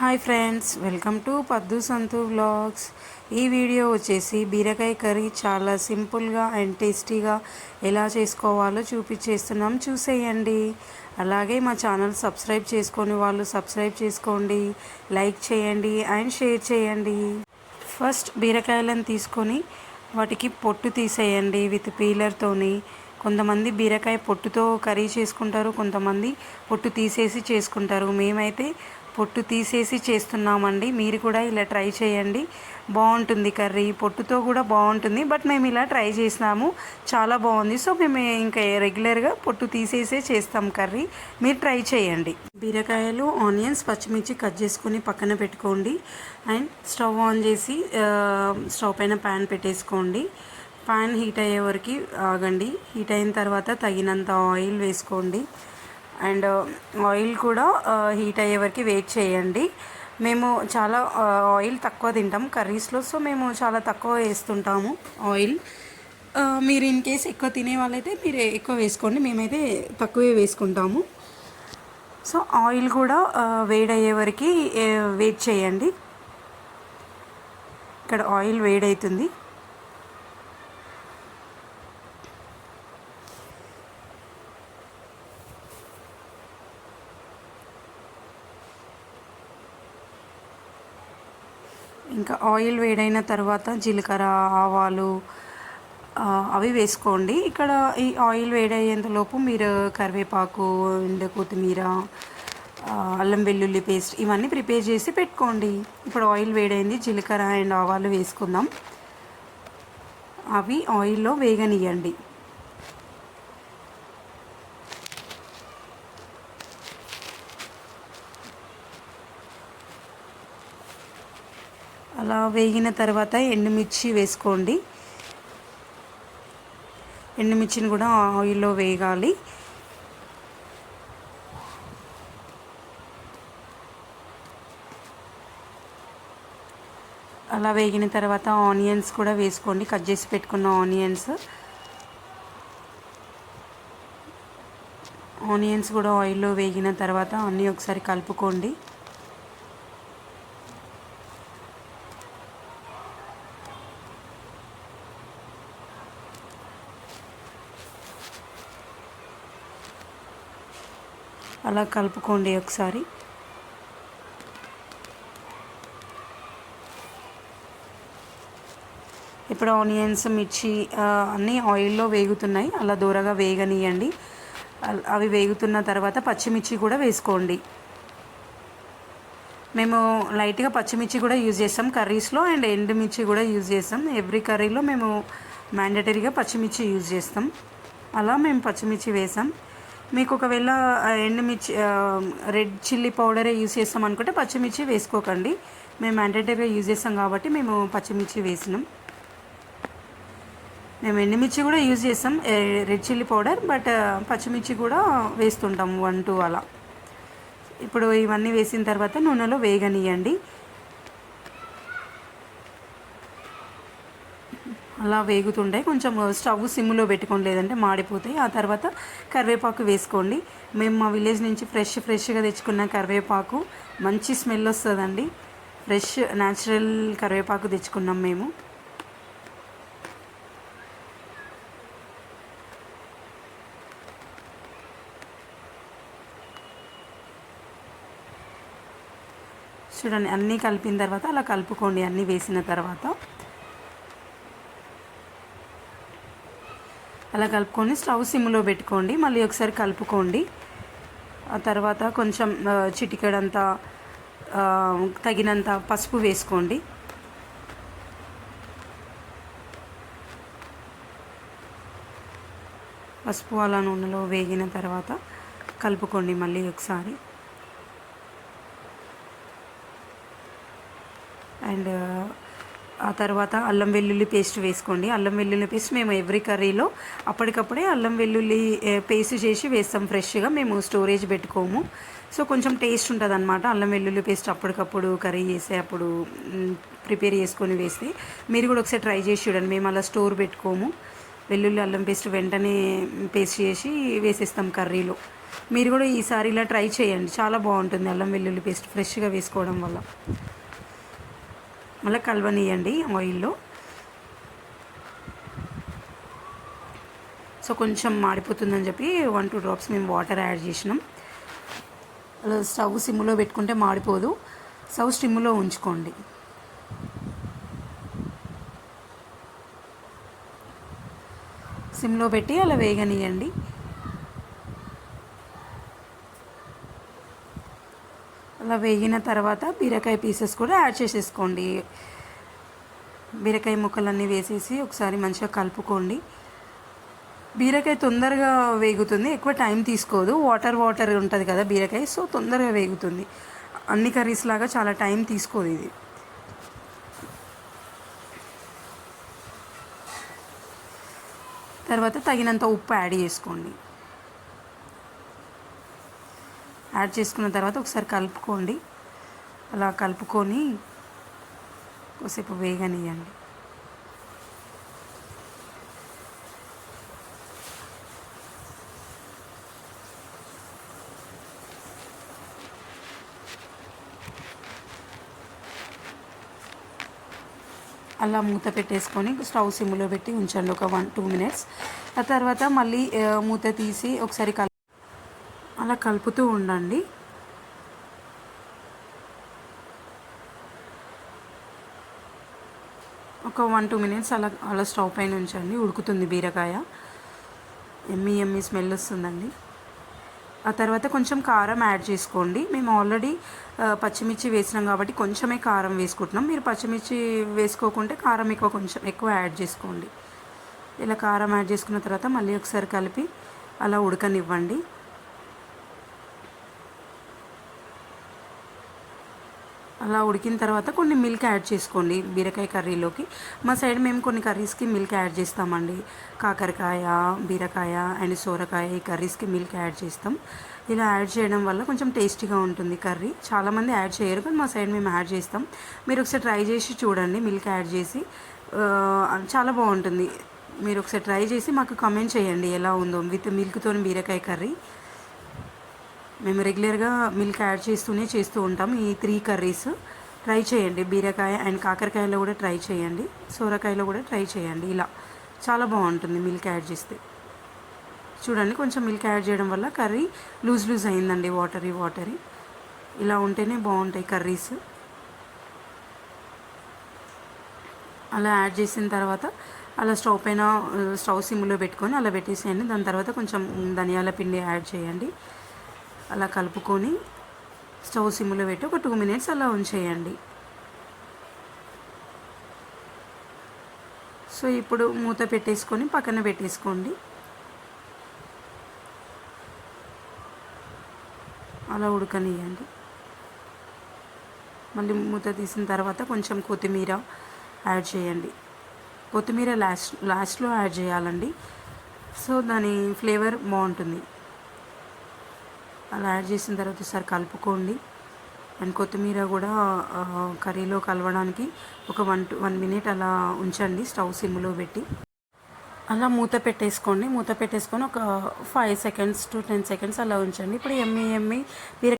Hi friends, welcome to పద్దు సంతు vlogs. ఈ video వచ్చేసి బీరకాయ కర్రీ చాలా సింపుల్గా అండ్ టేస్టీగా ఎలా చేసుకోవాలో చూపించేస్తున్నాం, చూసేయండి. అలాగే మా ఛానల్ సబ్స్క్రైబ్ చేసుకొని వాళ్ళు సబ్స్క్రైబ్ చేసుకోండి, లైక్ చేయండి అండ్ షేర్ చేయండి. ఫస్ట్ బీరకాయలను తీసుకొని వాటికి పొట్టు తీసేయండి విత్ పీలర్తోని. కొంతమంది బీరకాయ పొట్టుతో కర్రీ చేసుకుంటారు, కొంతమంది పొట్టు తీసేసి చేసుకుంటారు. మేమైతే పొట్టు తీసేసి చేస్తున్నామండి. మీరు కూడా ఇలా ట్రై చేయండి, బాగుంటుంది కర్రీ. పొట్టుతో కూడా బాగుంటుంది, బట్ మేము ఇలా ట్రై చేసినాము, చాలా బాగుంది. సో మేము ఇంకా రెగ్యులర్గా పొట్టు తీసేసే చేస్తాం కర్రీ. మీరు ట్రై చేయండి. బీరకాయలు, ఆనియన్స్, పచ్చిమిర్చి కట్ చేసుకొని పక్కన పెట్టుకోండి. అండ్ స్టవ్ ఆన్ చేసి స్టవ్ పైన ప్యాన్ పెట్టేసుకోండి. ప్యాన్ హీట్ అయ్యే వరకు ఆగండి. హీట్ అయిన తర్వాత తగినంత ఆయిల్ వేసుకోండి. అండ్ ఆయిల్ కూడా హీట్ అయ్యే వరకు వెయిట్ చేయండి. మేము చాలా ఆయిల్ తక్కువ తింటాం కర్రీస్లో, సో మేము చాలా తక్కువ వేస్తుంటాము ఆయిల్. మీరు ఇన్ కేస్ ఎక్కువ తినే వాళ్ళైతే మీరు ఎక్కువ వేసుకోండి, మేమైతే తక్కువే వేసుకుంటాము. సో ఆయిల్ కూడా వేడయ్యే వరకు వెయిట్ చేయండి. ఇక్కడ ఆయిల్ వేడవుతుంది. ఇంకా ఆయిల్ వేడైన తర్వాత జీలకర్ర, ఆవాలు అవి వేసుకోండి. ఇక్కడ ఈ ఆయిల్ వేడయ్యేంతలోపు మీరు కరివేపాకు అండ్ కొత్తిమీర, అల్లం వెల్లుల్లి పేస్ట్ ఇవన్నీ ప్రిపేర్ చేసి పెట్టుకోండి. ఇప్పుడు ఆయిల్ వేడైంది, జీలకర్ర అండ్ ఆవాలు వేసుకుందాం. అవి ఆయిల్లో వేగనియండి. అలా వేగిన తర్వాత ఎండుమిర్చి వేసుకోండి. ఎండుమిర్చిని కూడా ఆయిల్లో వేగాలి. అలా వేగిన తర్వాత ఆనియన్స్ కూడా వేసుకోండి, కట్ చేసి పెట్టుకున్న ఆనియన్స్ కూడా ఆయిల్లో వేగిన తర్వాత అన్నీ ఒకసారి కలుపుకోండి. అలా కలుపుకోండి ఒకసారి. ఇప్పుడు ఆనియన్స్, మిర్చి అన్నీ ఆయిల్లో వేగుతున్నాయి, అలా దూరగా వేగనీయండి. అవి వేగుతున్న తర్వాత పచ్చిమిర్చి కూడా వేసుకోండి. మేము లైట్గా పచ్చిమిర్చి కూడా యూజ్ చేస్తాం కర్రీస్లో, అండ్ ఎండుమిర్చి కూడా యూజ్ చేస్తాం. ఎవ్రీ కర్రీలో మేము మ్యాండటరీగా పచ్చిమిర్చి యూజ్ చేస్తాం. అలా మేము పచ్చిమిర్చి వేసాం. మీకు ఒకవేళ ఎండుమిర్చి రెడ్ చిల్లీ పౌడరే యూజ్ చేస్తాం అనుకుంటే పచ్చిమిర్చి వేసుకోకండి. మేము మ్యాండేటరీగా యూజ్ చేస్తాం కాబట్టి మేము పచ్చిమిర్చి వేసినాం. మేము ఎండుమిర్చి కూడా యూజ్ చేస్తాం, రెడ్ చిల్లీ పౌడర్, బట్ పచ్చిమిర్చి కూడా వేస్తుంటాం 1-2 అలా. ఇప్పుడు ఇవన్నీ వేసిన తర్వాత నూనెలో వేగనీయండి. అలా వేగుతుండే కొంచెం స్టవ్ సిమ్లో పెట్టుకోండి, లేదంటే మాడిపోతాయి. ఆ తర్వాత కరివేపాకు వేసుకోండి. మేము మా విలేజ్ నుంచి ఫ్రెష్గా తెచ్చుకున్న కరివేపాకు, మంచి స్మెల్ వస్తుందండి. ఫ్రెష్ న్యాచురల్ కరివేపాకు తెచ్చుకున్నాం మేము. చూడండి, అన్నీ కలిపిన తర్వాత అలా కలుపుకోండి. అన్నీ వేసిన తర్వాత అలా కలుపుకొని స్టవ్ సిమ్లో పెట్టుకోండి. మళ్ళీ ఒకసారి కలుపుకోండి. ఆ తర్వాత కొంచెం చిటికెడంత తగినంత పసుపు వేసుకోండి. పసుపు అలా నూనెలో వేగిన తర్వాత కలుపుకోండి మళ్ళీ ఒకసారి. అండ్ ఆ తర్వాత అల్లం వెల్లుల్లి పేస్ట్ వేసుకోండి. అల్లం వెల్లుల్లి పేస్ట్ మేము ఎవ్రీ కర్రీలో అప్పటికప్పుడే అల్లం వెల్లుల్లి పేస్ట్ చేసి వేస్తాం ఫ్రెష్గా, మేము స్టోరేజ్ పెట్టుకోము. సో కొంచెం టేస్ట్ ఉంటుంది అనమాట అల్లం వెల్లుల్లి పేస్ట్ అప్పటికప్పుడు కర్రీ చేసే అప్పుడు ప్రిపేర్ చేసుకొని వేస్తే. మీరు కూడా ఒకసారి ట్రై చేసి చూడండి. మేము అలా స్టోర్ పెట్టుకోము, వెల్లుల్లి అల్లం పేస్ట్ వెంటనే పేస్ట్ చేసి వేసేస్తాం కర్రీలో. మీరు కూడా ఈసారి ఇలా ట్రై చేయండి, చాలా బాగుంటుంది అల్లం వెల్లుల్లి పేస్ట్ ఫ్రెష్గా వేసుకోవడం వల్ల. మళ్ళీ కలవనియండి ఆయిల్లో. సో కొంచెం మాడిపోతుందని చెప్పి 1-2 డ్రాప్స్ మేము వాటర్ యాడ్ చేసినాం. అలా స్టవ్ సిమ్లో పెట్టుకుంటే మాడిపోదు, స్టవ్ సిమ్లో ఉంచుకోండి. సిమ్లో పెట్టి అలా వేగనియండి. అలా వేగిన తర్వాత బీరకాయ పీసెస్ కూడా యాడ్ చేసేసుకోండి. బీరకాయ ముక్కలన్నీ వేసేసి ఒకసారి మంచిగా కలుపుకోండి. బీరకాయ తొందరగా వేగుతుంది, ఎక్కువ టైం తీసుకోదు. వాటర్ ఉంటుంది కదా బీరకాయ, సో తొందరగా వేగుతుంది. అన్ని కర్రీస్ లాగా చాలా టైం తీసుకోదు ఇది. తర్వాత తగినంత ఉప్పు యాడ్ చేసుకోండి. యాడ్ చేసుకున్న తర్వాత ఒకసారి కలుపుకోండి. అలా కలుపుకొని కొద్దిసేపు వేగనియండి. అలా మూత పెట్టేసుకొని స్టవ్ సిమ్లో పెట్టి ఉంచండి ఒక 1-2 మినిట్స్. ఆ తర్వాత మళ్ళీ మూత తీసి ఒకసారి అలా కలుపుతూ ఉండండి. ఒక 1-2 మినిట్స్ అలా స్టవ్ పైన ఉంచండి. ఉడుకుతుంది బీరకాయ, ఎమ్మి స్మెల్ వస్తుందండి. ఆ తర్వాత కొంచెం కారం యాడ్ చేసుకోండి. మేము ఆల్రెడీ పచ్చిమిర్చి వేసినాం కాబట్టి కొంచెమే కారం వేసుకుంటున్నాం. మీరు పచ్చిమిర్చి వేసుకోకుంటే కారం కొంచెం ఎక్కువ యాడ్ చేసుకోండి. ఇలా కారం యాడ్ చేసుకున్న తర్వాత మళ్ళీ ఒకసారి కలిపి అలా ఉడకనివ్వండి. అలా ఉడికిన తర్వాత కొన్ని మిల్క్ యాడ్ చేసుకోండి బీరకాయ కర్రీలోకి. మా సైడ్ మేము కొన్ని కర్రీస్కి మిల్క్ యాడ్ చేస్తామండి. కాకరకాయ, బీరకాయ అండ్ సోరకాయ ఈ కర్రీస్కి మిల్క్ యాడ్ చేస్తాం. ఇలా యాడ్ చేయడం వల్ల కొంచెం టేస్టీగా ఉంటుంది కర్రీ. చాలామంది యాడ్ చేయరు కానీ మా సైడ్ మేము యాడ్ చేస్తాం. మీరు ఒకసారి ట్రై చేసి చూడండి, మిల్క్ యాడ్ చేసి చాలా బాగుంటుంది. మీరు ఒకసారి ట్రై చేసి మాకు కామెంట్ చేయండి ఎలా ఉందో విత్ మిల్క్తో బీరకాయ కర్రీ. మేము రెగ్యులర్గా మిల్క్ యాడ్ చేస్తూ ఉంటాం. ఈ 3 కర్రీస్ ట్రై చేయండి. బీరకాయ అండ్ కాకరకాయలో కూడా ట్రై చేయండి, సోరకాయలో కూడా ట్రై చేయండి. ఇలా చాలా బాగుంటుంది మిల్క్ యాడ్ చేస్తే. చూడండి, కొంచెం మిల్క్ యాడ్ చేయడం వల్ల కర్రీ లూజ్ అయిందండి, వాటరీ. ఇలా ఉంటేనే బాగుంటాయి కర్రీస్. అలా యాడ్ చేసిన తర్వాత అలా స్టవ్ సిమ్లో పెట్టుకొని అలా పెట్టేసేయండి. దాని తర్వాత కొంచెం ధనియాల పిండి యాడ్ చేయండి. అలా కలుపుకొని స్టవ్ సిమ్లో పెట్టి ఒక 2 మినిట్స్ అలా ఉంచేయండి. సో ఇప్పుడు మూత పెట్టేసుకొని పక్కన పెట్టేసుకోండి. అలా ఉడకనియండి. మళ్ళీ మూత తీసిన తర్వాత కొంచెం కొత్తిమీర యాడ్ చేయండి. కొత్తిమీర లాస్ట్లో యాడ్ చేయాలండి, సో దాని ఫ్లేవర్ బాగుంటుంది. అలా యాడ్ చేసిన తర్వాత ఒకసారి కలుపుకోండి. అండ్ కొత్తిమీర కూడా కర్రీలో కలవడానికి ఒక 1 మినిట్ అలా ఉంచండి స్టవ్ సిమ్లో పెట్టి. అలా మూత పెట్టేసుకొని ఒక 5 సెకండ్స్ to 10 సెకండ్స్ అలా ఉంచండి. ఇప్పుడు ఎమ్మి